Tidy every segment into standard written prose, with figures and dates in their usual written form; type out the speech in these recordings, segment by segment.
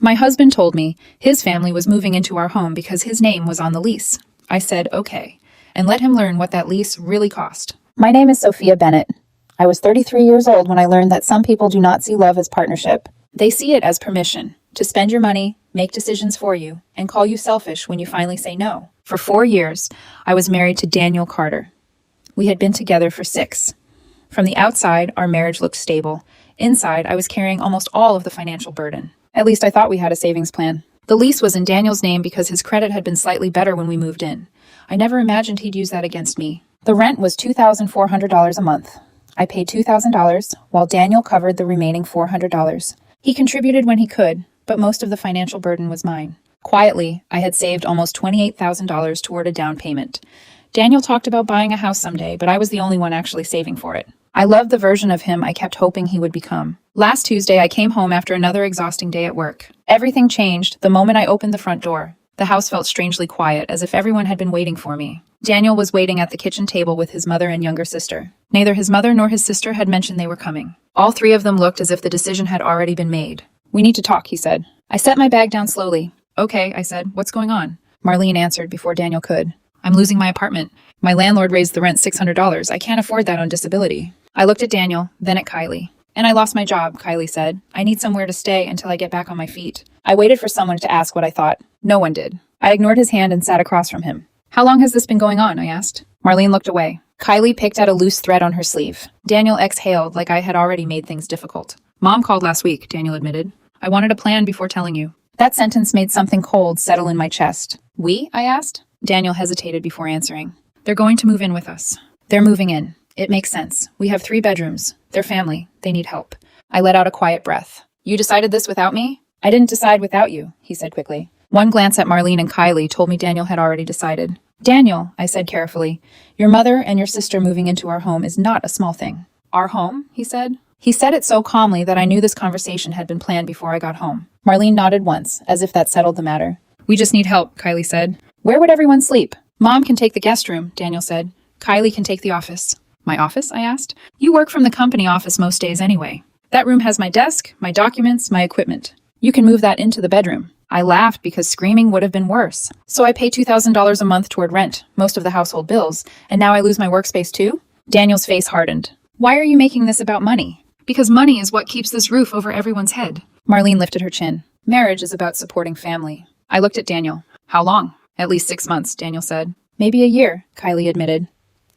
My husband told me his family was moving into our home because his name was on the lease. I said, okay, and let him learn what that lease really cost. My name is Sophia Bennett. I was 33 years old when I learned that some people do not see love as partnership. They see it as permission to spend your money, make decisions for you, and call you selfish when you finally say no. For 4 years, I was married to Daniel Carter. We had been together for 6. From the outside, our marriage looked stable. Inside, I was carrying almost all of the financial burden. At least I thought we had a savings plan. The lease was in Daniel's name because his credit had been slightly better when we moved in. I never imagined he'd use that against me. The rent was $2,400 a month. I paid $2,000, while Daniel covered the remaining $400. He contributed when he could, but most of the financial burden was mine. Quietly, I had saved almost $28,000 toward a down payment. Daniel talked about buying a house someday, but I was the only one actually saving for it. I loved the version of him I kept hoping he would become. Last Tuesday, I came home after another exhausting day at work. Everything changed the moment I opened the front door. The house felt strangely quiet, as if everyone had been waiting for me. Daniel was waiting at the kitchen table with his mother and younger sister. Neither his mother nor his sister had mentioned they were coming. All 3 of them looked as if the decision had already been made. "We need to talk," he said. I set my bag down slowly. "Okay," I said. "What's going on?" Marlene answered before Daniel could. "I'm losing my apartment. My landlord raised the rent $600. I can't afford that on disability." I looked at Daniel, then at Kylie. "And I lost my job," Kylie said. "I need somewhere to stay until I get back on my feet." I waited for someone to ask what I thought. No one did. I ignored his hand and sat across from him. "How long has this been going on?" I asked. Marlene looked away. Kylie picked at a loose thread on her sleeve. Daniel exhaled like I had already made things difficult. "Mom called last week," Daniel admitted. "I wanted a plan before telling you." That sentence made something cold settle in my chest. "We?" I asked. Daniel hesitated before answering. "They're going to move in with us." "They're moving in. It makes sense. We have 3 bedrooms. They're family. They need help." I let out a quiet breath. "You decided this without me?" "I didn't decide without you," he said quickly. One glance at Marlene and Kylie told me Daniel had already decided. "Daniel," I said carefully, "your mother and your sister moving into our home is not a small thing." "Our home?" he said. He said it so calmly that I knew this conversation had been planned before I got home. Marlene nodded once, as if that settled the matter. "We just need help," Kylie said. "Where would everyone sleep?" "Mom can take the guest room," Daniel said. "Kylie can take the office." "My office?" I asked. "You work from the company office most days anyway. That room has my desk, my documents, my equipment. You can move that into the bedroom." I laughed because screaming would have been worse. "So I pay $2,000 a month toward rent, most of the household bills, and now I lose my workspace too?" Daniel's face hardened. "Why are you making this about money?" "Because money is what keeps this roof over everyone's head." Marlene lifted her chin. "Marriage is about supporting family." I looked at Daniel. "How long?" "At least 6 months," Daniel said. "Maybe a year," Kylie admitted.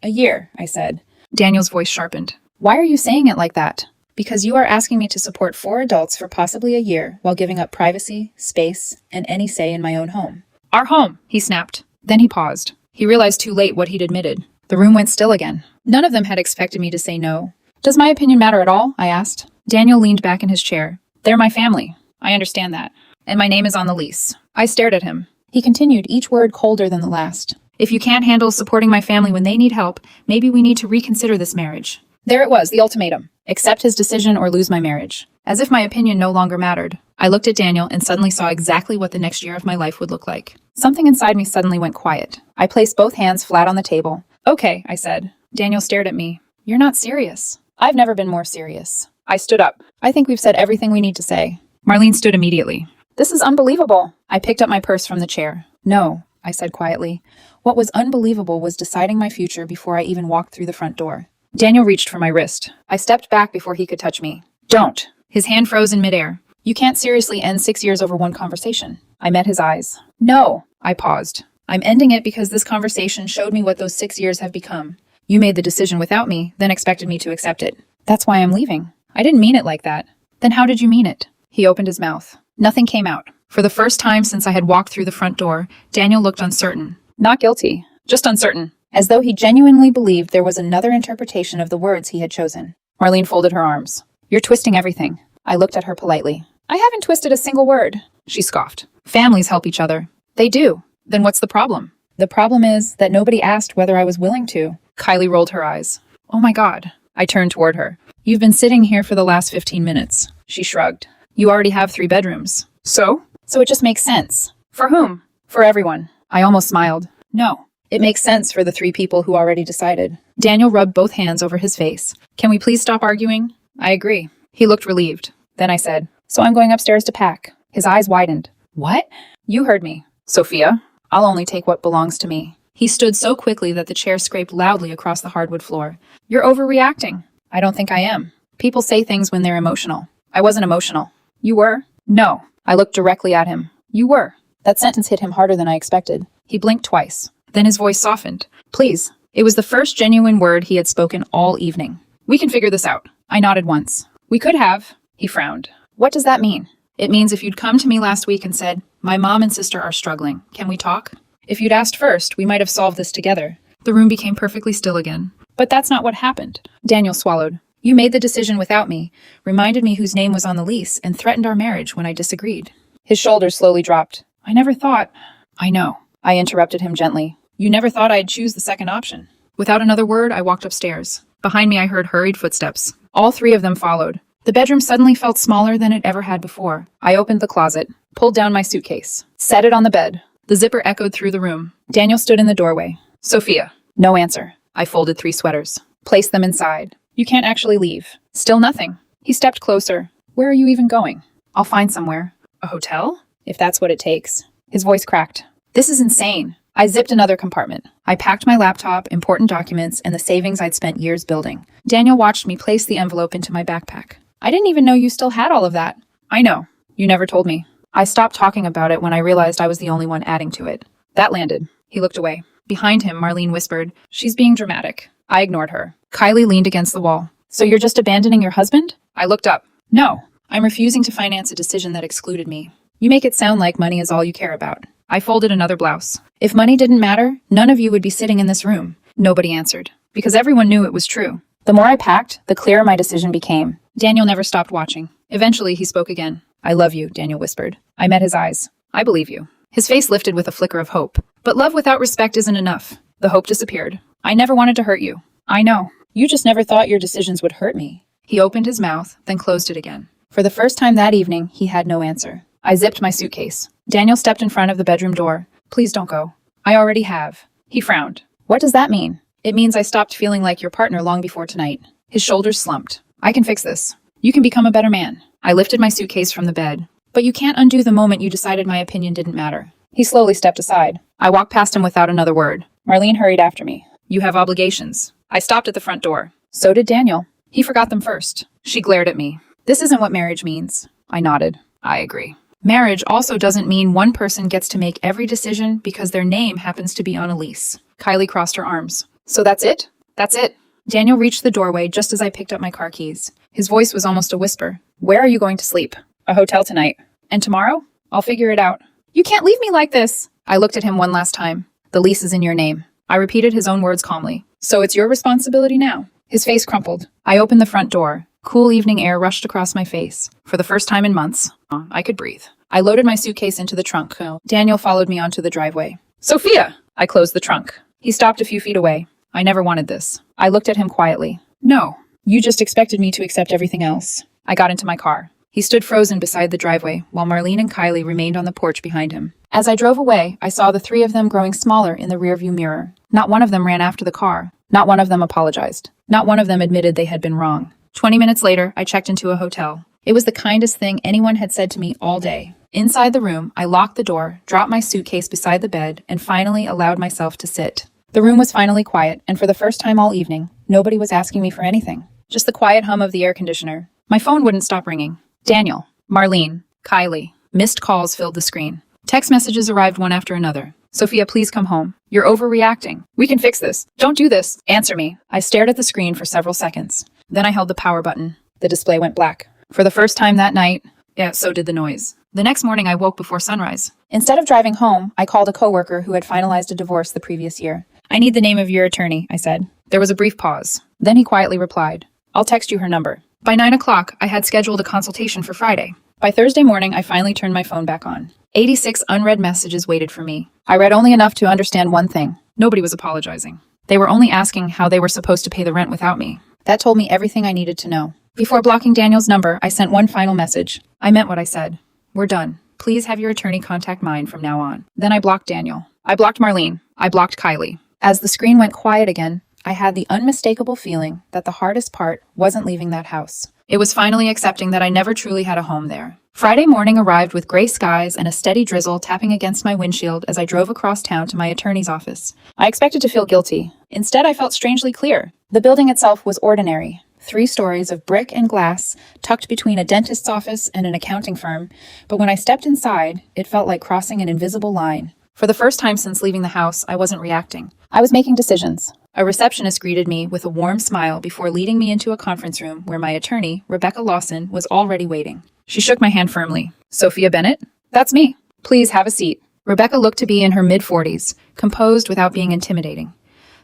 "A year," I said. Daniel's voice sharpened. "Why are you saying it like that?" "Because you are asking me to support 4 adults for possibly a year while giving up privacy, space, and any say in my own home." "Our home," he snapped. Then he paused. He realized too late what he'd admitted. The room went still again. None of them had expected me to say no. "Does my opinion matter at all?" I asked. Daniel leaned back in his chair. "They're my family. I understand that. And my name is on the lease." I stared at him. He continued, each word colder than the last. "If you can't handle supporting my family when they need help, maybe we need to reconsider this marriage." There it was, the ultimatum. Accept his decision or lose my marriage. As if my opinion no longer mattered. I looked at Daniel and suddenly saw exactly what the next year of my life would look like. Something inside me suddenly went quiet. I placed both hands flat on the table. "Okay," I said. Daniel stared at me. "You're not serious." "I've never been more serious." I stood up. "I think we've said everything we need to say." Marlene stood immediately. "This is unbelievable." I picked up my purse from the chair. "No," I said quietly. What was unbelievable was deciding my future before I even walked through the front door. Daniel reached for my wrist. I stepped back before he could touch me. "Don't." His hand froze in midair. "You can't seriously end 6 years over one conversation." I met his eyes. "No." I paused. "I'm ending it because this conversation showed me what those 6 years have become. You made the decision without me, then expected me to accept it. That's why I'm leaving." "I didn't mean it like that." "Then how did you mean it?" He opened his mouth. Nothing came out. For the first time since I had walked through the front door, Daniel looked uncertain. Not guilty, just uncertain. As though he genuinely believed there was another interpretation of the words he had chosen. Marlene folded her arms. "You're twisting everything." I looked at her politely. "I haven't twisted a single word." She scoffed. "Families help each other." "They do. Then what's the problem?" "The problem is that nobody asked whether I was willing to." Kylie rolled her eyes. "Oh my God." I turned toward her. "You've been sitting here for the last 15 minutes. She shrugged. "You already have 3 bedrooms. So? So it just makes sense." "For whom?" "For everyone." I almost smiled. "No. It makes sense for the 3 people who already decided." Daniel rubbed both hands over his face. "Can we please stop arguing?" "I agree." He looked relieved. Then I said, "So I'm going upstairs to pack." His eyes widened. What? You heard me. Sophia, I'll only take what belongs to me. He stood so quickly that the chair scraped loudly across the hardwood floor. You're overreacting. I don't think I am. People say things when they're emotional. I wasn't emotional. You were? No. I looked directly at him. You were. That sentence hit him harder than I expected. He blinked twice. Then his voice softened. Please. It was the first genuine word he had spoken all evening. We can figure this out. I nodded once. We could have. He frowned. What does that mean? It means if you'd come to me last week and said, my mom and sister are struggling. Can we talk? If you'd asked first, we might have solved this together. The room became perfectly still again. But that's not what happened. Daniel swallowed. You made the decision without me, reminded me whose name was on the lease, and threatened our marriage when I disagreed. His shoulders slowly dropped. I never thought... I know. I interrupted him gently. You never thought I'd choose the second option. Without another word, I walked upstairs. Behind me, I heard hurried footsteps. All three of them followed. The bedroom suddenly felt smaller than it ever had before. I opened the closet, pulled down my suitcase, set it on the bed. The zipper echoed through the room. Daniel stood in the doorway. Sophia. No answer. I folded 3 sweaters. Placed them inside. You can't actually leave. Still nothing. He stepped closer. Where are you even going? I'll find somewhere. A hotel? If that's what it takes. His voice cracked. This is insane. I zipped another compartment. I packed my laptop, important documents, and the savings I'd spent years building. Daniel watched me place the envelope into my backpack. I didn't even know you still had all of that. I know. You never told me. I stopped talking about it when I realized I was the only one adding to it. That landed. He looked away. Behind him, Marlene whispered, She's being dramatic. I ignored her. Kylie leaned against the wall. So you're just abandoning your husband? I looked up. No. I'm refusing to finance a decision that excluded me. You make it sound like money is all you care about. I folded another blouse. If money didn't matter, none of you would be sitting in this room. Nobody answered. Because everyone knew it was true. The more I packed, the clearer my decision became. Daniel never stopped watching. Eventually, he spoke again. I love you, Daniel whispered. I met his eyes. I believe you. His face lifted with a flicker of hope. But love without respect isn't enough. The hope disappeared. I never wanted to hurt you. I know. You just never thought your decisions would hurt me. He opened his mouth, then closed it again. For the first time that evening, he had no answer. I zipped my suitcase. Daniel stepped in front of the bedroom door. Please don't go. I already have. He frowned. What does that mean? It means I stopped feeling like your partner long before tonight. His shoulders slumped. I can fix this. You can become a better man. I lifted my suitcase from the bed. But you can't undo the moment you decided my opinion didn't matter. He slowly stepped aside. I walked past him without another word. Marlene hurried after me. You have obligations. I stopped at the front door. So did Daniel. He forgot them first. She glared at me. This isn't what marriage means. I nodded. I agree. Marriage also doesn't mean one person gets to make every decision because their name happens to be on a lease. Kylie crossed her arms. So that's it? That's it. Daniel reached the doorway just as I picked up my car keys. His voice was almost a whisper. Where are you going to sleep? A hotel tonight. And tomorrow? I'll figure it out. You can't leave me like this. I looked at him one last time. The lease is in your name. I repeated his own words calmly. So it's your responsibility now. His face crumpled. I opened the front door. Cool evening air rushed across my face. For the first time in months, I could breathe. I loaded my suitcase into the trunk. Daniel followed me onto the driveway. Sophia! I closed the trunk. He stopped a few feet away. I never wanted this. I looked at him quietly. No, you just expected me to accept everything else. I got into my car. He stood frozen beside the driveway, while Marlene and Kylie remained on the porch behind him. As I drove away, I saw the 3 of them growing smaller in the rearview mirror. Not one of them ran after the car. Not one of them apologized. Not one of them admitted they had been wrong. 20 minutes later, I checked into a hotel. It was the kindest thing anyone had said to me all day. Inside the room, I locked the door, dropped my suitcase beside the bed, and finally allowed myself to sit. The room was finally quiet, and for the first time all evening, nobody was asking me for anything. Just the quiet hum of the air conditioner. My phone wouldn't stop ringing. Daniel, Marlene, Kylie. Missed calls filled the screen. Text messages arrived one after another. Sophia, please come home. You're overreacting. We can fix this. Don't do this. Answer me. I stared at the screen for several seconds. Then I held the power button. The display went black. For the first time that night, so did the noise. The next morning, I woke before sunrise. Instead of driving home, I called a coworker who had finalized a divorce the previous year. I need the name of your attorney, I said. There was a brief pause. Then he quietly replied, I'll text you her number. By 9 o'clock, I had scheduled a consultation for Friday. By Thursday morning, I finally turned my phone back on. 86 unread messages waited for me. I read only enough to understand one thing. Nobody was apologizing. They were only asking how they were supposed to pay the rent without me. That told me everything I needed to know. Before blocking Daniel's number, I sent one final message. I meant what I said. We're done. Please have your attorney contact mine from now on. Then I blocked Daniel. I blocked Marlene. I blocked Kylie. As the screen went quiet again, I had the unmistakable feeling that the hardest part wasn't leaving that house. It was finally accepting that I never truly had a home there. Friday morning arrived with gray skies and a steady drizzle tapping against my windshield as I drove across town to my attorney's office. I expected to feel guilty. Instead, I felt strangely clear. The building itself was ordinary. 3 stories of brick and glass, tucked between a dentist's office and an accounting firm, but when I stepped inside, it felt like crossing an invisible line. For the first time since leaving the house, I wasn't reacting. I was making decisions. A receptionist greeted me with a warm smile before leading me into a conference room where my attorney, Rebecca Lawson, was already waiting. She shook my hand firmly. "Sophia Bennett? That's me. Please have a seat." Rebecca looked to be in her mid-40s, composed without being intimidating.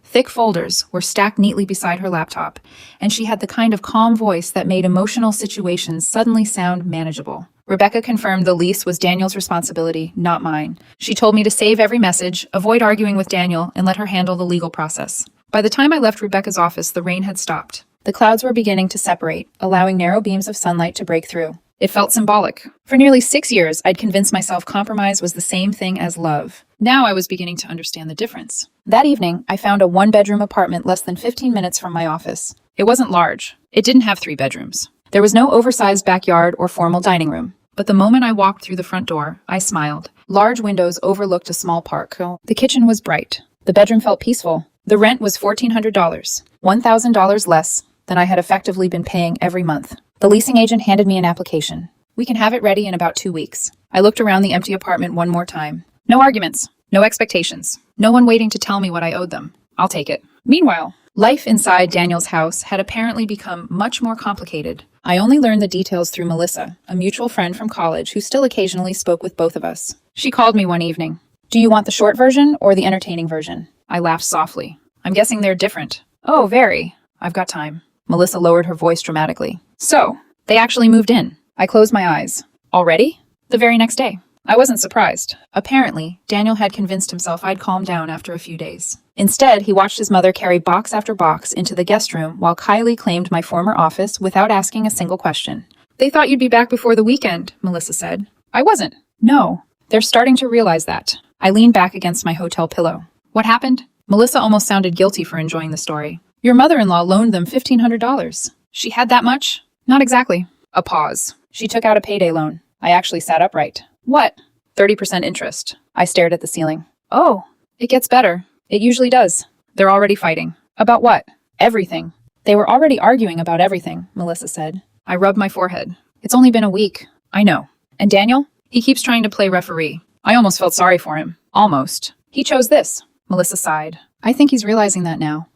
Thick folders were stacked neatly beside her laptop, and she had the kind of calm voice that made emotional situations suddenly sound manageable. Rebecca confirmed the lease was Daniel's responsibility, not mine. She told me to save every message, avoid arguing with Daniel, and let her handle the legal process. By the time I left Rebecca's office, the rain had stopped. The clouds were beginning to separate, allowing narrow beams of sunlight to break through. It felt symbolic. For nearly 6 years, I'd convinced myself compromise was the same thing as love. Now I was beginning to understand the difference. That evening, I found a 1-bedroom apartment less than 15 minutes from my office. It wasn't large. It didn't have 3 bedrooms. There was no oversized backyard or formal dining room. But the moment I walked through the front door, I smiled. Large windows overlooked a small park. The kitchen was bright. The bedroom felt peaceful. The rent was $1,400, $1,000 less than I had effectively been paying every month. The leasing agent handed me an application. "We can have it ready in about 2 weeks." I looked around the empty apartment one more time. No arguments, no expectations, no one waiting to tell me what I owed them. I'll take it. Meanwhile, life inside Daniel's house had apparently become much more complicated. I only learned the details through Melissa, a mutual friend from college who still occasionally spoke with both of us. She called me one evening. "Do you want the short version or the entertaining version?" I laughed softly. "I'm guessing they're different." "Oh, very. I've got time." Melissa lowered her voice dramatically. "So, they actually moved in." I closed my eyes. "Already?" "The very next day." I wasn't surprised. Apparently, Daniel had convinced himself I'd calm down after a few days. Instead, he watched his mother carry box after box into the guest room while Kylie claimed my former office without asking a single question. "They thought you'd be back before the weekend," Melissa said. "I wasn't." "No. They're starting to realize that." I leaned back against my hotel pillow. "What happened?" Melissa almost sounded guilty for enjoying the story. "Your mother-in-law loaned them $1,500. She had that much?" "Not exactly." A pause. "She took out a payday loan." I actually sat upright. "What?" 30% interest. I stared at the ceiling. "Oh, it gets better. It usually does." "They're already fighting." "About what?" "Everything." "They were already arguing about everything," Melissa said. I rubbed my forehead. "It's only been a week." "I know." "And Daniel? He keeps trying to play referee." I almost felt sorry for him. Almost. "He chose this." Melissa sighed. "I think he's realizing that now."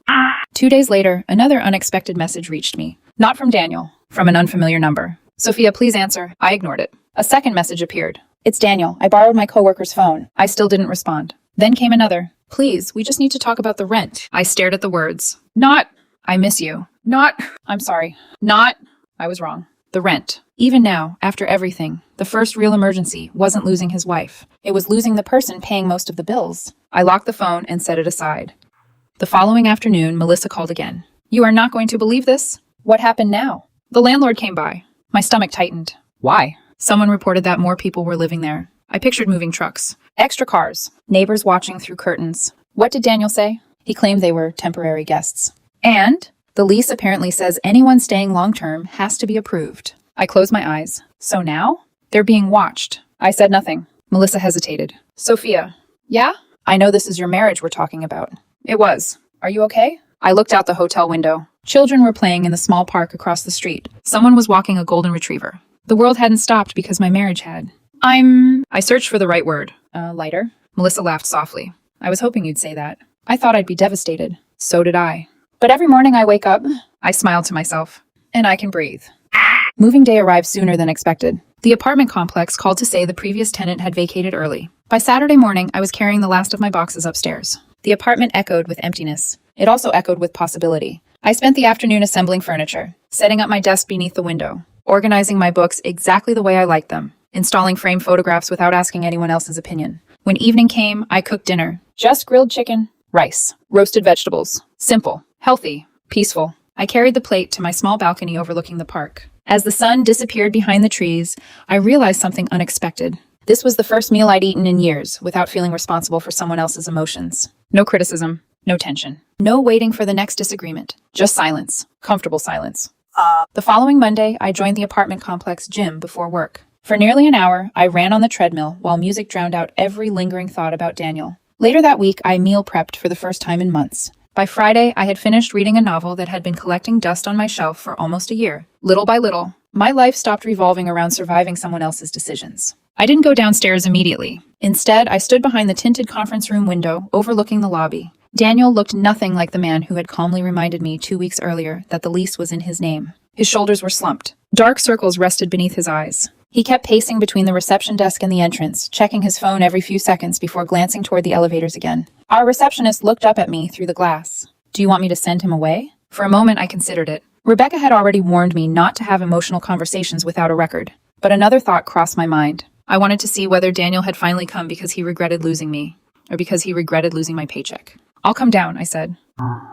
2 days later, another unexpected message reached me. Not from Daniel, from an unfamiliar number. "Sophia, please answer." I ignored it. A second message appeared. "It's Daniel. I borrowed my coworker's phone." I still didn't respond. Then came another. "Please, we just need to talk about the rent." I stared at the words. "Not, I miss you. Not, I'm sorry. Not, I was wrong. The rent." Even now, after everything, the first real emergency wasn't losing his wife. It was losing the person paying most of the bills. I locked the phone and set it aside. The following afternoon, Melissa called again. "You are not going to believe this." "What happened now?" "The landlord came by." My stomach tightened. "Why?" "Someone reported that more people were living there." I pictured moving trucks, extra cars, neighbors watching through curtains. What did Daniel say? He claimed they were temporary guests. And the lease apparently says anyone staying long-term has to be approved. I closed my eyes. So now? They're being watched. I said nothing. Melissa hesitated. "Sophia." "Yeah?" "I know this is your marriage we're talking about." "It was. Are you okay?" I looked out the hotel window. Children were playing in the small park across the street. Someone was walking a golden retriever. The world hadn't stopped because my marriage had. I searched for the right word. Lighter? Melissa laughed softly. "I was hoping you'd say that." I thought I'd be devastated. So did I. "But every morning I wake up," I smiled to myself, "and I can breathe." Moving day arrived sooner than expected. The apartment complex called to say the previous tenant had vacated early. By Saturday morning, I was carrying the last of my boxes upstairs. The apartment echoed with emptiness. It also echoed with possibility. I spent the afternoon assembling furniture, setting up my desk beneath the window, organizing my books exactly the way I liked them, installing framed photographs without asking anyone else's opinion. When evening came, I cooked dinner. Just grilled chicken, rice, roasted vegetables. Simple, healthy, peaceful. I carried the plate to my small balcony overlooking the park. As the sun disappeared behind the trees, I realized something unexpected. This was the first meal I'd eaten in years without feeling responsible for someone else's emotions. No criticism, no tension, no waiting for the next disagreement. Just silence, comfortable silence. The following Monday, I joined the apartment complex gym before work. For nearly an hour, I ran on the treadmill while music drowned out every lingering thought about Daniel. Later that week, I meal prepped for the first time in months. By Friday, I had finished reading a novel that had been collecting dust on my shelf for almost a year. Little by little, my life stopped revolving around surviving someone else's decisions. I didn't go downstairs immediately. Instead, I stood behind the tinted conference room window overlooking the lobby. Daniel looked nothing like the man who had calmly reminded me 2 weeks earlier that the lease was in his name. His shoulders were slumped. Dark circles rested beneath his eyes. He kept pacing between the reception desk and the entrance, checking his phone every few seconds before glancing toward the elevators again. Our receptionist looked up at me through the glass. "Do you want me to send him away?" For a moment, I considered it. Rebecca had already warned me not to have emotional conversations without a record. But another thought crossed my mind. I wanted to see whether Daniel had finally come because he regretted losing me, or because he regretted losing my paycheck. "I'll come down," I said.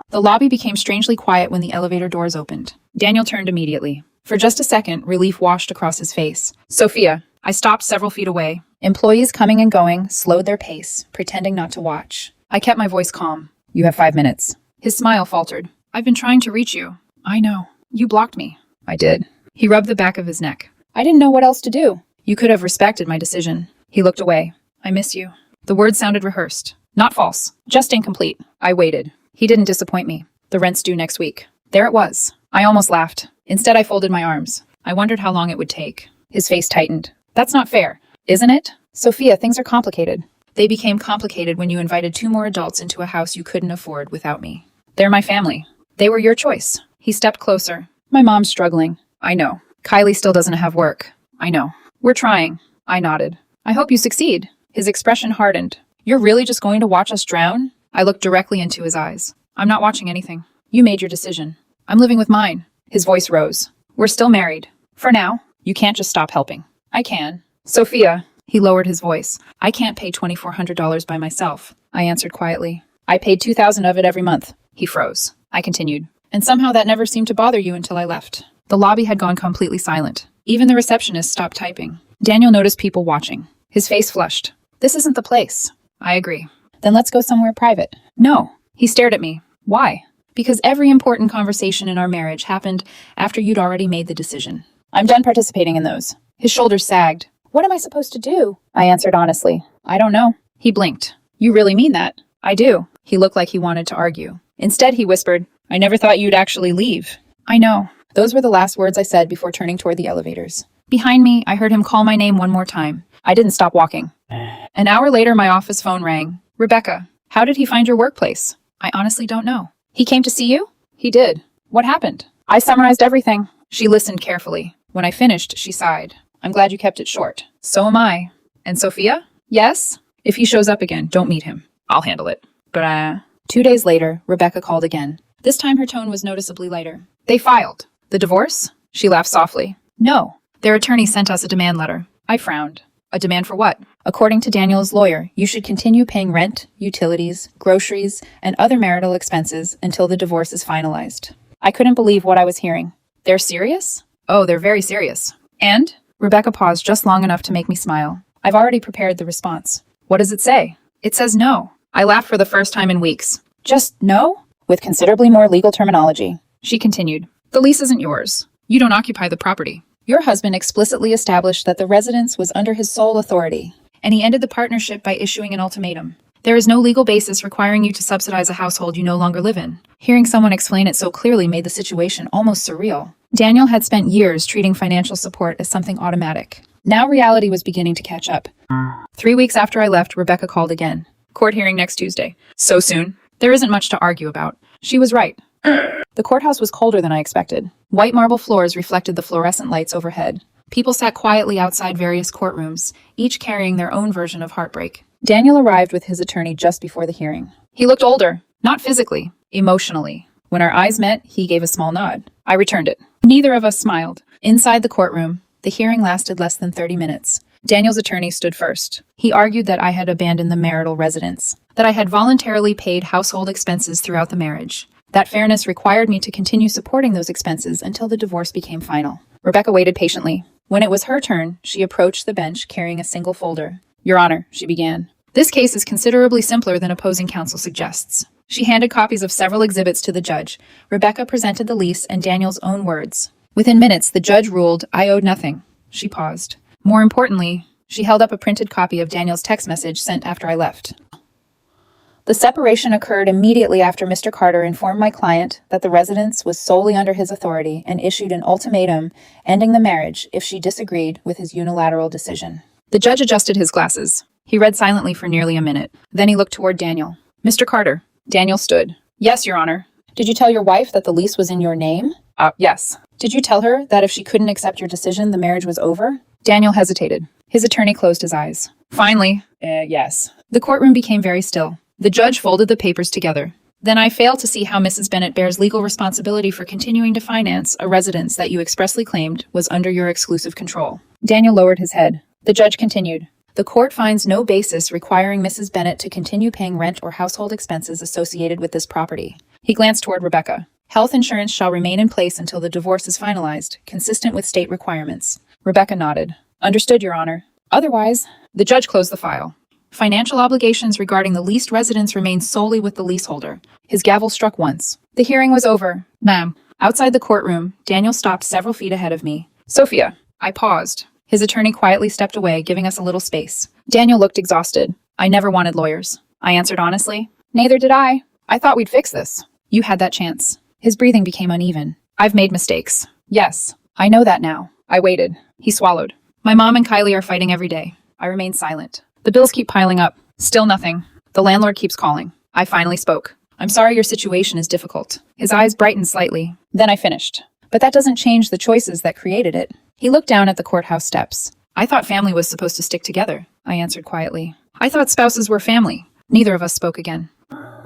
The lobby became strangely quiet when the elevator doors opened. Daniel turned immediately. For just a second, relief washed across his face. "Sophia." I stopped several feet away. Employees coming and going slowed their pace, pretending not to watch. I kept my voice calm. "You have 5 minutes. His smile faltered. "I've been trying to reach you." "I know. You blocked me." "I did." He rubbed the back of his neck. "I didn't know what else to do." "You could have respected my decision." He looked away. "I miss you." The words sounded rehearsed. Not false, just incomplete. I waited. He didn't disappoint me. The rent's due next week. There it was. I almost laughed. Instead, I folded my arms. I wondered how long it would take. His face tightened. "That's not fair, isn't it?" "Sophia, things are complicated." "They became complicated when you invited 2 more adults into a house you couldn't afford without me. They're my family. They were your choice." He stepped closer. "My mom's struggling." "I know." "Kylie still doesn't have work." "I know." "We're trying." I nodded. "I hope you succeed." His expression hardened. "You're really just going to watch us drown?" I looked directly into his eyes. "I'm not watching anything. You made your decision. I'm living with mine." His voice rose. "We're still married. For now. You can't just stop helping." "I can." "Sophia." He lowered his voice. "I can't pay $2,400 by myself." I answered quietly. "I paid $2,000 of it every month." He froze. I continued. "And somehow that never seemed to bother you until I left." The lobby had gone completely silent. Even the receptionist stopped typing. Daniel noticed people watching. His face flushed. "This isn't the place." "I agree." "Then let's go somewhere private." "No." He stared at me. "Why?" "Because every important conversation in our marriage happened after you'd already made the decision. I'm done participating in those." His shoulders sagged. "What am I supposed to do?" I answered honestly. "I don't know." He blinked. "You really mean that?" "I do." He looked like he wanted to argue. Instead, he whispered, "I never thought you'd actually leave." "I know." Those were the last words I said before turning toward the elevators. Behind me, I heard him call my name one more time. I didn't stop walking. An hour later, my office phone rang. "Rebecca, how did he find your workplace?" "I honestly don't know." "He came to see you?" "He did." "What happened?" I summarized everything. She listened carefully. When I finished, she sighed. "I'm glad you kept it short." "So am I." "And Sophia?" "Yes." "If he shows up again, don't meet him. I'll handle it." But 2 days later, Rebecca called again. This time her tone was noticeably lighter. "They filed." "The divorce?" She laughed softly. "No. Their attorney sent us a demand letter." I frowned. "A demand for what?" "According to Daniel's lawyer, you should continue paying rent, utilities, groceries, and other marital expenses until the divorce is finalized." I couldn't believe what I was hearing. "They're serious?" "Oh, they're very serious." "And?" Rebecca paused just long enough to make me smile. "I've already prepared the response." "What does it say?" "It says no." I laughed for the first time in weeks. "Just no?" With considerably more legal terminology. She continued. "The lease isn't yours. You don't occupy the property. Your husband explicitly established that the residence was under his sole authority, and he ended the partnership by issuing an ultimatum. There is no legal basis requiring you to subsidize a household you no longer live in." Hearing someone explain it so clearly made the situation almost surreal. Daniel had spent years treating financial support as something automatic. Now reality was beginning to catch up. 3 weeks after I left, Rebecca called again. "Court hearing next Tuesday." "So soon?" "There isn't much to argue about." She was right. The courthouse was colder than I expected. White marble floors reflected the fluorescent lights overhead. People sat quietly outside various courtrooms, each carrying their own version of heartbreak. Daniel arrived with his attorney just before the hearing. He looked older, not physically, emotionally. When our eyes met, he gave a small nod. I returned it. Neither of us smiled. Inside the courtroom, the hearing lasted less than 30 minutes. Daniel's attorney stood first. He argued that I had abandoned the marital residence, that I had voluntarily paid household expenses throughout the marriage. That fairness required me to continue supporting those expenses until the divorce became final. Rebecca waited patiently. When it was her turn, she approached the bench carrying a single folder. "Your Honor," she began. "This case is considerably simpler than opposing counsel suggests." She handed copies of several exhibits to the judge. Rebecca presented the lease and Daniel's own words. Within minutes, the judge ruled I owed nothing. She paused. More importantly, she held up a printed copy of Daniel's text message sent after I left. The separation occurred immediately after Mr. Carter informed my client that the residence was solely under his authority and issued an ultimatum ending the marriage if she disagreed with his unilateral decision. The judge adjusted his glasses. He read silently for nearly a minute. Then he looked toward Daniel. Mr. Carter. Daniel stood. Yes, Your Honor. Did you tell your wife that the lease was in your name? Yes. Did you tell her that if she couldn't accept your decision, the marriage was over? Daniel hesitated. His attorney closed his eyes. Finally, yes. The courtroom became very still. The judge folded the papers together. Then I fail to see how Mrs. Bennett bears legal responsibility for continuing to finance a residence that you expressly claimed was under your exclusive control. Daniel lowered his head. The judge continued. The court finds no basis requiring Mrs. Bennett to continue paying rent or household expenses associated with this property. He glanced toward Rebecca. Health insurance shall remain in place until the divorce is finalized, consistent with state requirements. Rebecca nodded. Understood, Your Honor. Otherwise, the judge closed the file. Financial obligations regarding the leased residence remain solely with the leaseholder. His gavel struck once. The hearing was over. Ma'am. Outside the courtroom, Daniel stopped several feet ahead of me. Sophia. I paused. His attorney quietly stepped away, giving us a little space. Daniel looked exhausted. I never wanted lawyers. I answered honestly. Neither did I. I thought we'd fix this. You had that chance. His breathing became uneven. I've made mistakes. Yes. I know that now. I waited. He swallowed. My mom and Kylie are fighting every day. I remain silent. The bills keep piling up. Still nothing. The landlord keeps calling. I finally spoke. I'm sorry your situation is difficult. His eyes brightened slightly. Then I finished. But that doesn't change the choices that created it. He looked down at the courthouse steps. I thought family was supposed to stick together, I answered quietly. I thought spouses were family. Neither of us spoke again.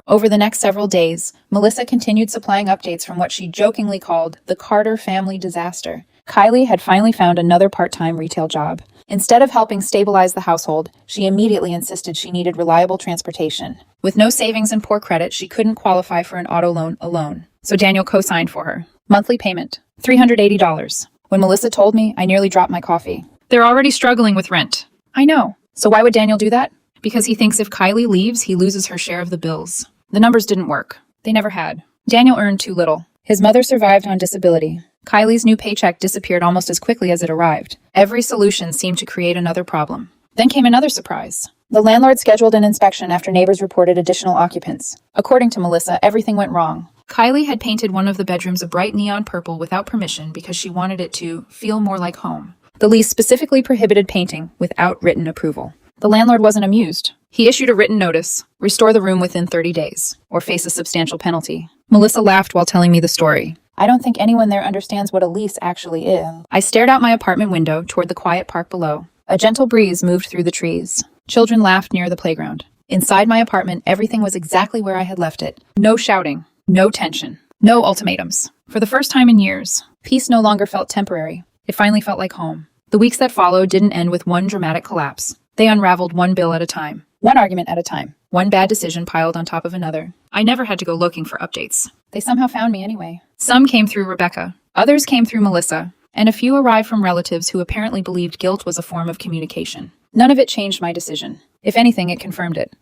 Over the next several days, Melissa continued supplying updates from what she jokingly called the Carter family disaster. Kylie had finally found another part-time retail job. Instead of helping stabilize the household, she immediately insisted she needed reliable transportation. With no savings and poor credit, she couldn't qualify for an auto loan alone. So Daniel co-signed for her. Monthly payment, $380. When Melissa told me, I nearly dropped my coffee. They're already struggling with rent. I know. So why would Daniel do that? Because he thinks if Kylie leaves, he loses her share of the bills. The numbers didn't work. They never had. Daniel earned too little. His mother survived on disability. Kylie's new paycheck disappeared almost as quickly as it arrived. Every solution seemed to create another problem. Then came another surprise. The landlord scheduled an inspection after neighbors reported additional occupants. According to Melissa, everything went wrong. Kylie had painted one of the bedrooms a bright neon purple without permission because she wanted it to feel more like home. The lease specifically prohibited painting without written approval. The landlord wasn't amused. He issued a written notice, restore the room within 30 days, or face a substantial penalty. Melissa laughed while telling me the story. I don't think anyone there understands what a lease actually is. I stared out my apartment window toward the quiet park below. A gentle breeze moved through the trees. Children laughed near the playground. Inside my apartment, everything was exactly where I had left it. No shouting, no tension, no ultimatums. For the first time in years, peace no longer felt temporary. It finally felt like home. The weeks that followed didn't end with one dramatic collapse. They unraveled one bill at a time, one argument at a time, one bad decision piled on top of another. I never had to go looking for updates. They somehow found me anyway. Some came through Rebecca, others came through Melissa, and a few arrived from relatives who apparently believed guilt was a form of communication. None of it changed my decision. If anything, it confirmed it.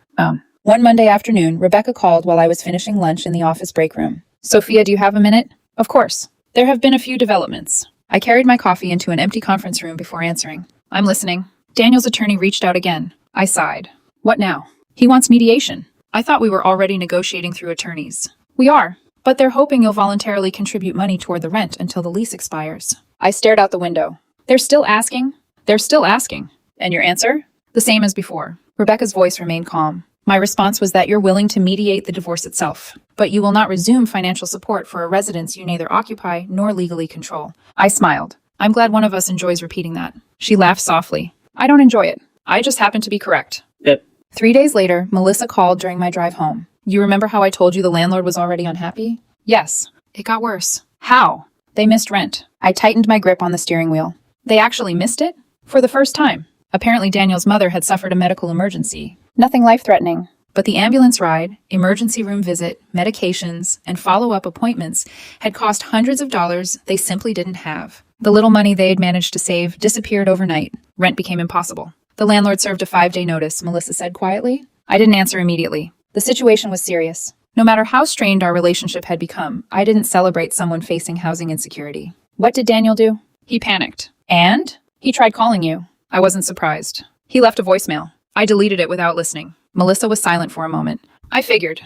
One Monday afternoon, Rebecca called while I was finishing lunch in the office break room. Sophia, do you have a minute? Of course. There have been a few developments. I carried my coffee into an empty conference room before answering. I'm listening. Daniel's attorney reached out again. I sighed. What now? He wants mediation. I thought we were already negotiating through attorneys. We are, but they're hoping you'll voluntarily contribute money toward the rent until the lease expires. I stared out the window. They're still asking? They're still asking. And your answer? The same as before. Rebecca's voice remained calm. My response was that you're willing to mediate the divorce itself, but you will not resume financial support for a residence you neither occupy nor legally control. I smiled. I'm glad one of us enjoys repeating that. She laughed softly. I don't enjoy it. I just happen to be correct. Yep. 3 days later, Melissa called during my drive home. You remember how I told you the landlord was already unhappy? Yes. It got worse. How? They missed rent. I tightened my grip on the steering wheel. They actually missed it? For the first time. Apparently Daniel's mother had suffered a medical emergency. Nothing life-threatening. But the ambulance ride, emergency room visit, medications, and follow-up appointments had cost hundreds of dollars they simply didn't have. The little money they had managed to save disappeared overnight. Rent became impossible. The landlord served a 5-day notice, Melissa said quietly. I didn't answer immediately. The situation was serious. No matter how strained our relationship had become, I didn't celebrate someone facing housing insecurity. What did Daniel do? He panicked. And? He tried calling you. I wasn't surprised. He left a voicemail. I deleted it without listening. Melissa was silent for a moment. I figured.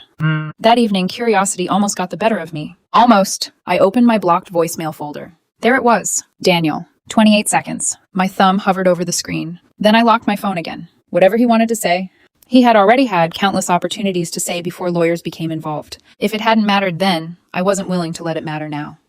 That evening, curiosity almost got the better of me. Almost. I opened my blocked voicemail folder. There it was. Daniel. 28 seconds. My thumb hovered over the screen. Then I locked my phone again. Whatever he wanted to say. He had already had countless opportunities to say before lawyers became involved. If it hadn't mattered then, I wasn't willing to let it matter now.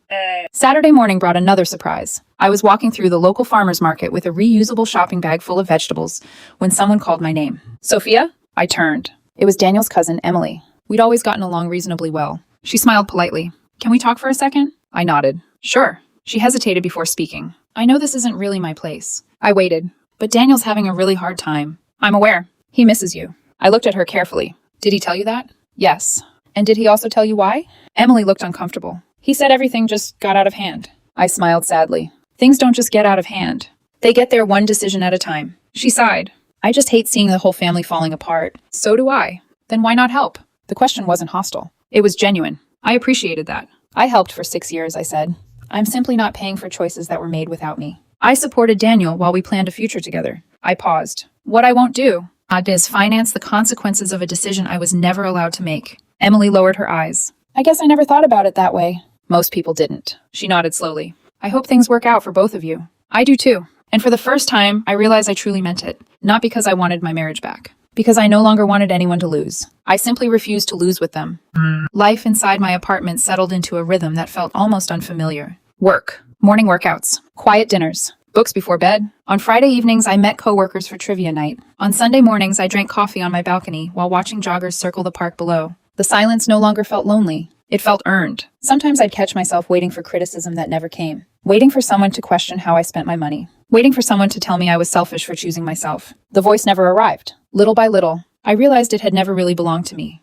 Saturday morning brought another surprise. I was walking through the local farmer's market with a reusable shopping bag full of vegetables when someone called my name. Sophia? I turned. It was Daniel's cousin, Emily. We'd always gotten along reasonably well. She smiled politely. Can we talk for a second? I nodded. Sure. She hesitated before speaking. I know this isn't really my place. I waited. But Daniel's having a really hard time. I'm aware. He misses you. I looked at her carefully. Did he tell you that? Yes. And did he also tell you why? Emily looked uncomfortable. He said everything just got out of hand. I smiled sadly. Things don't just get out of hand. They get there one decision at a time. She sighed. I just hate seeing the whole family falling apart. So do I. Then why not help? The question wasn't hostile. It was genuine. I appreciated that. I helped for 6 years, I said. I'm simply not paying for choices that were made without me. I supported Daniel while we planned a future together. I paused. What I won't do is finance the consequences of a decision I was never allowed to make. Emily lowered her eyes. I guess I never thought about it that way. Most people didn't. She nodded slowly. I hope things work out for both of you. I do too. And for the first time, I realized I truly meant it. Not because I wanted my marriage back. Because I no longer wanted anyone to lose. I simply refused to lose with them. Life inside my apartment settled into a rhythm that felt almost unfamiliar. Work. Morning workouts. Quiet dinners. Books before bed. On Friday evenings, I met coworkers for trivia night. On Sunday mornings, I drank coffee on my balcony while watching joggers circle the park below. The silence no longer felt lonely. It felt earned. Sometimes I'd catch myself waiting for criticism that never came. Waiting for someone to question how I spent my money. Waiting for someone to tell me I was selfish for choosing myself. The voice never arrived. Little by little, I realized it had never really belonged to me.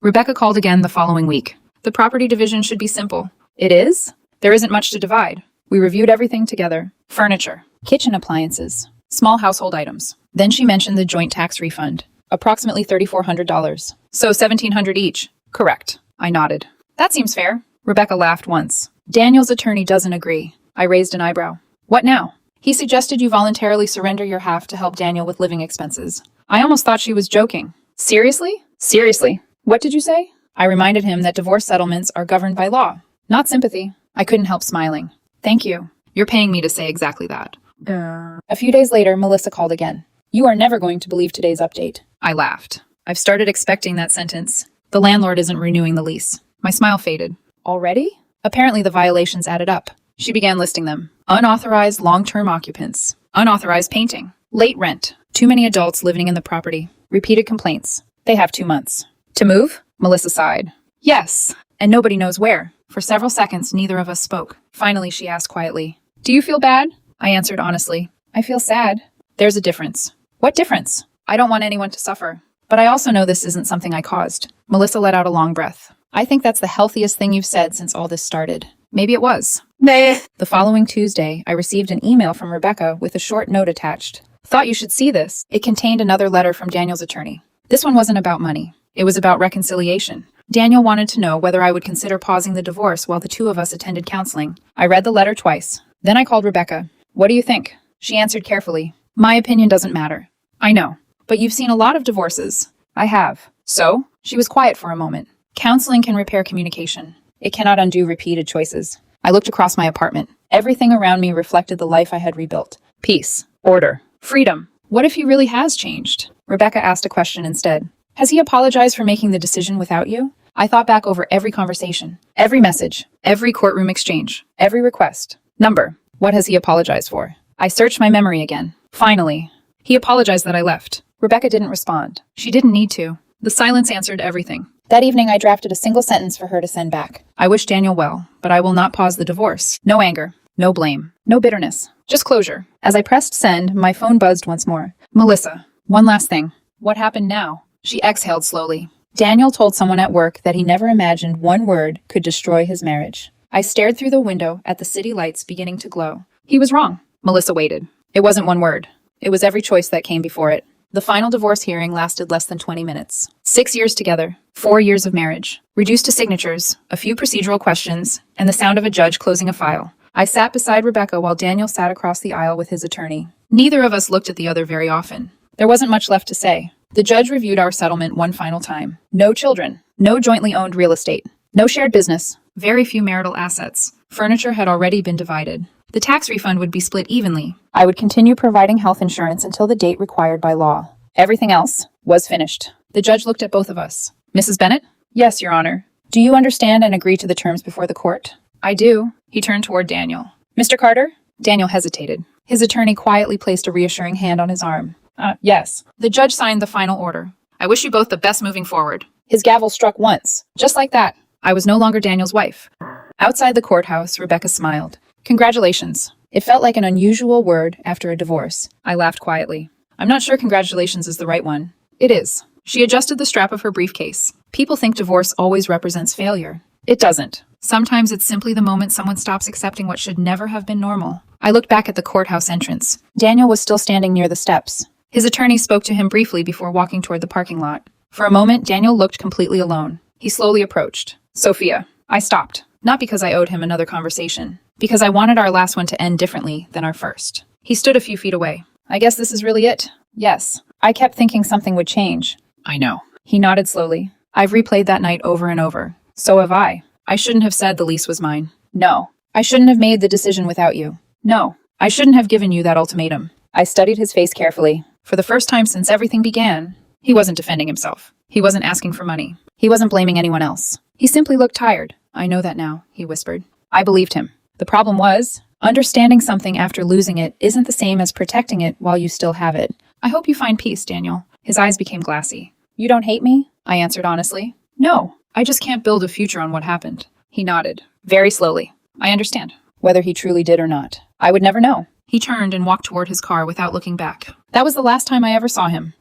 Rebecca called again the following week. The property division should be simple. It is? There isn't much to divide. We reviewed everything together. Furniture, kitchen appliances, small household items. Then she mentioned the joint tax refund. Approximately $3,400. So $1,700 each. Correct. I nodded. That seems fair. Rebecca laughed once. Daniel's attorney doesn't agree. I raised an eyebrow. What now? He suggested you voluntarily surrender your half to help Daniel with living expenses. I almost thought she was joking. Seriously? Seriously. What did you say? I reminded him that divorce settlements are governed by law, not sympathy. I couldn't help smiling. Thank you. You're paying me to say exactly that. A few days later, Melissa called again. You are never going to believe today's update. I laughed. I've started expecting that sentence. The landlord isn't renewing the lease. My smile faded. Already? Apparently the violations added up. She began listing them. Unauthorized long-term occupants. Unauthorized painting. Late rent. Too many adults living in the property. Repeated complaints. They have 2 months. To move? Melissa sighed. Yes. And nobody knows where. For several seconds, neither of us spoke. Finally, she asked quietly, Do you feel bad? I answered honestly. I feel sad. There's a difference. What difference? I don't want anyone to suffer. But I also know this isn't something I caused. Melissa let out a long breath. I think that's the healthiest thing you've said since all this started. Maybe it was. Nah. The following Tuesday, I received an email from Rebecca with a short note attached. Thought you should see this. It contained another letter from Daniel's attorney. This one wasn't about money. It was about reconciliation. Daniel wanted to know whether I would consider pausing the divorce while the two of us attended counseling. I read the letter twice. Then I called Rebecca. What do you think? She answered carefully. My opinion doesn't matter. I know. But you've seen a lot of divorces. I have. So? She was quiet for a moment. Counseling can repair communication. It cannot undo repeated choices. I looked across my apartment. Everything around me reflected the life I had rebuilt. Peace. Order. Freedom. What if he really has changed? Rebecca asked a question instead. Has he apologized for making the decision without you? I thought back over every conversation, every message, every courtroom exchange, every request. Number. What has he apologized for? I searched my memory again. Finally. He apologized that I left. Rebecca didn't respond. She didn't need to. The silence answered everything. That evening, I drafted a single sentence for her to send back. I wish Daniel well, but I will not pause the divorce. No anger. No blame. No bitterness. Just closure. As I pressed send, my phone buzzed once more. Melissa. One last thing. What happened now? She exhaled slowly. Daniel told someone at work that he never imagined one word could destroy his marriage. I stared through the window at the city lights beginning to glow. He was wrong. Melissa waited. It wasn't one word. It was every choice that came before it. The final divorce hearing lasted less than 20 minutes. 6 years together, 4 years of marriage, reduced to signatures, a few procedural questions, and the sound of a judge closing a file. I sat beside Rebecca while Daniel sat across the aisle with his attorney. Neither of us looked at the other very often. There wasn't much left to say. The judge reviewed our settlement one final time. No children. No jointly owned real estate. No shared business. Very few marital assets. Furniture had already been divided. The tax refund would be split evenly. I would continue providing health insurance until the date required by law. Everything else was finished. The judge looked at both of us. Mrs. Bennett? Yes, Your Honor. Do you understand and agree to the terms before the court? I do. He turned toward Daniel. Mr. Carter? Daniel hesitated. His attorney quietly placed a reassuring hand on his arm. Yes. The judge signed the final order. I wish you both the best moving forward. His gavel struck once. Just like that. I was no longer Daniel's wife. Outside the courthouse, Rebecca smiled. Congratulations. It felt like an unusual word after a divorce. I laughed quietly. I'm not sure congratulations is the right one. It is. She adjusted the strap of her briefcase. People think divorce always represents failure. It doesn't. Sometimes it's simply the moment someone stops accepting what should never have been normal. I looked back at the courthouse entrance. Daniel was still standing near the steps. His attorney spoke to him briefly before walking toward the parking lot. For a moment, Daniel looked completely alone. He slowly approached. Sophia. I stopped. Not because I owed him another conversation. Because I wanted our last one to end differently than our first. He stood a few feet away. I guess this is really it. Yes. I kept thinking something would change. I know. He nodded slowly. I've replayed that night over and over. So have I. I shouldn't have said the lease was mine. No. I shouldn't have made the decision without you. No. I shouldn't have given you that ultimatum. I studied his face carefully. For the first time since everything began, he wasn't defending himself. He wasn't asking for money. He wasn't blaming anyone else. He simply looked tired. I know that now, he whispered. I believed him. The problem was, understanding something after losing it isn't the same as protecting it while you still have it. I hope you find peace, Daniel. His eyes became glassy. You don't hate me? I answered honestly. No, I just can't build a future on what happened. He nodded, very slowly. I understand. Whether he truly did or not, I would never know. He turned and walked toward his car without looking back. That was the last time I ever saw him.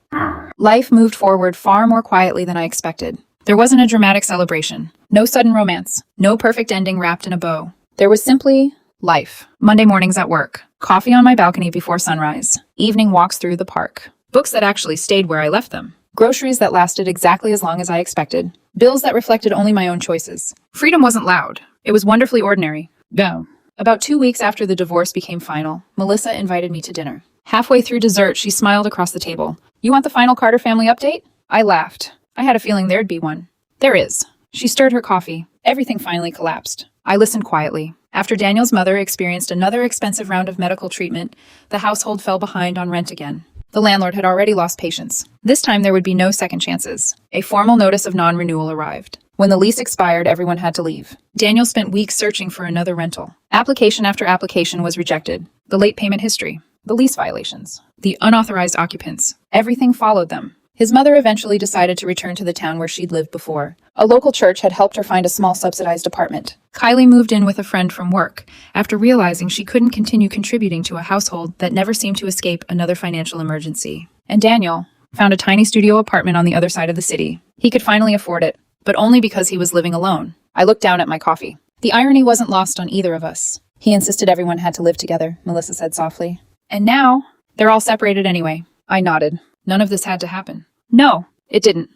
Life moved forward far more quietly than I expected. There wasn't a dramatic celebration. No sudden romance. No perfect ending wrapped in a bow. There was simply life. Monday mornings at work. Coffee on my balcony before sunrise. Evening walks through the park. Books that actually stayed where I left them. Groceries that lasted exactly as long as I expected. Bills that reflected only my own choices. Freedom wasn't loud. It was wonderfully ordinary. Go. About 2 weeks after the divorce became final, Melissa invited me to dinner. Halfway through dessert, she smiled across the table. You want the final Carter family update? I laughed. I had a feeling there'd be one. There is. She stirred her coffee. Everything finally collapsed. I listened quietly. After Daniel's mother experienced another expensive round of medical treatment, the household fell behind on rent again. The landlord had already lost patience. This time there would be no second chances. A formal notice of non-renewal arrived. When the lease expired, everyone had to leave. Daniel spent weeks searching for another rental. Application after application was rejected. The late payment history, the lease violations, the unauthorized occupants. Everything followed them. His mother eventually decided to return to the town where she'd lived before. A local church had helped her find a small subsidized apartment. Kylie moved in with a friend from work after realizing she couldn't continue contributing to a household that never seemed to escape another financial emergency. And Daniel found a tiny studio apartment on the other side of the city. He could finally afford it, but only because he was living alone. I looked down at my coffee. The irony wasn't lost on either of us. He insisted everyone had to live together, Melissa said softly. And now, they're all separated anyway. I nodded. None of this had to happen. No, it didn't.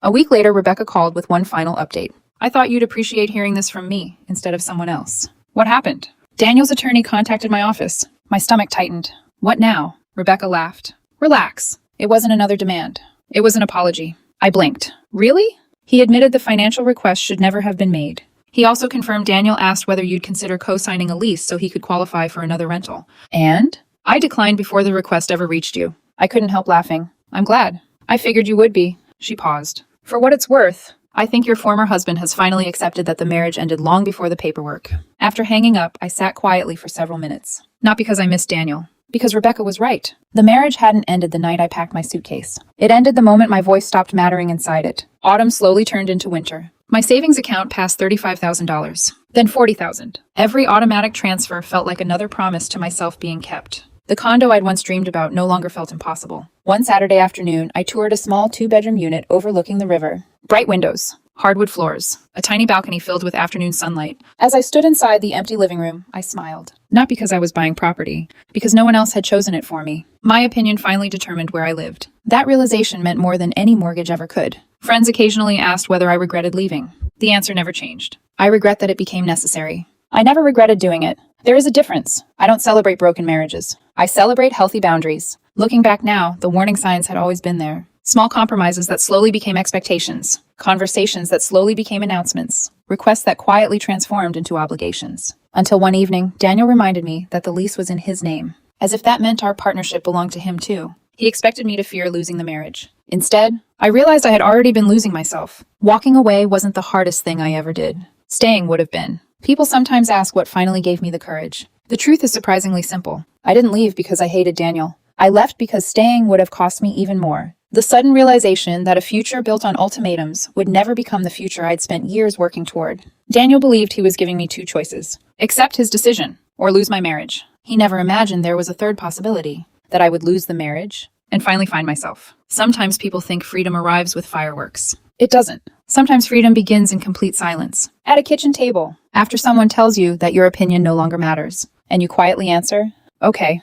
A week later, Rebecca called with one final update. I thought you'd appreciate hearing this from me instead of someone else. What happened? Daniel's attorney contacted my office. My stomach tightened. What now? Rebecca laughed. Relax. It wasn't another demand. It was an apology. I blinked. Really? He admitted the financial request should never have been made. He also confirmed Daniel asked whether you'd consider co-signing a lease so he could qualify for another rental. And? I declined before the request ever reached you. I couldn't help laughing. I'm glad. I figured you would be. She paused. For what it's worth, I think your former husband has finally accepted that the marriage ended long before the paperwork. After hanging up, I sat quietly for several minutes. Not because I missed Daniel. Because Rebecca was right. The marriage hadn't ended the night I packed my suitcase. It ended the moment my voice stopped mattering inside it. Autumn slowly turned into winter. My savings account passed $35,000. Then $40,000. Every automatic transfer felt like another promise to myself being kept. The condo I'd once dreamed about no longer felt impossible. One Saturday afternoon, I toured a small 2-bedroom unit overlooking the river. Bright windows, hardwood floors, a tiny balcony filled with afternoon sunlight. As I stood inside the empty living room, I smiled. Not because I was buying property, because no one else had chosen it for me. My opinion finally determined where I lived. That realization meant more than any mortgage ever could. Friends occasionally asked whether I regretted leaving. The answer never changed. I regret that it became necessary. I never regretted doing it. There is a difference. I don't celebrate broken marriages. I celebrate healthy boundaries. Looking back now, the warning signs had always been there. Small compromises that slowly became expectations. Conversations that slowly became announcements. Requests that quietly transformed into obligations. Until one evening, Daniel reminded me that the lease was in his name, as if that meant our partnership belonged to him too. He expected me to fear losing the marriage. Instead, I realized I had already been losing myself. Walking away wasn't the hardest thing I ever did. Staying would have been. People sometimes ask what finally gave me the courage. The truth is surprisingly simple. I didn't leave because I hated Daniel. I left because staying would have cost me even more. The sudden realization that a future built on ultimatums would never become the future I'd spent years working toward. Daniel believed he was giving me two choices: accept his decision, or lose my marriage. He never imagined there was a third possibility, that I would lose the marriage and finally find myself. Sometimes people think freedom arrives with fireworks. It doesn't. Sometimes freedom begins in complete silence. At a kitchen table, after someone tells you that your opinion no longer matters, and you quietly answer, "Okay,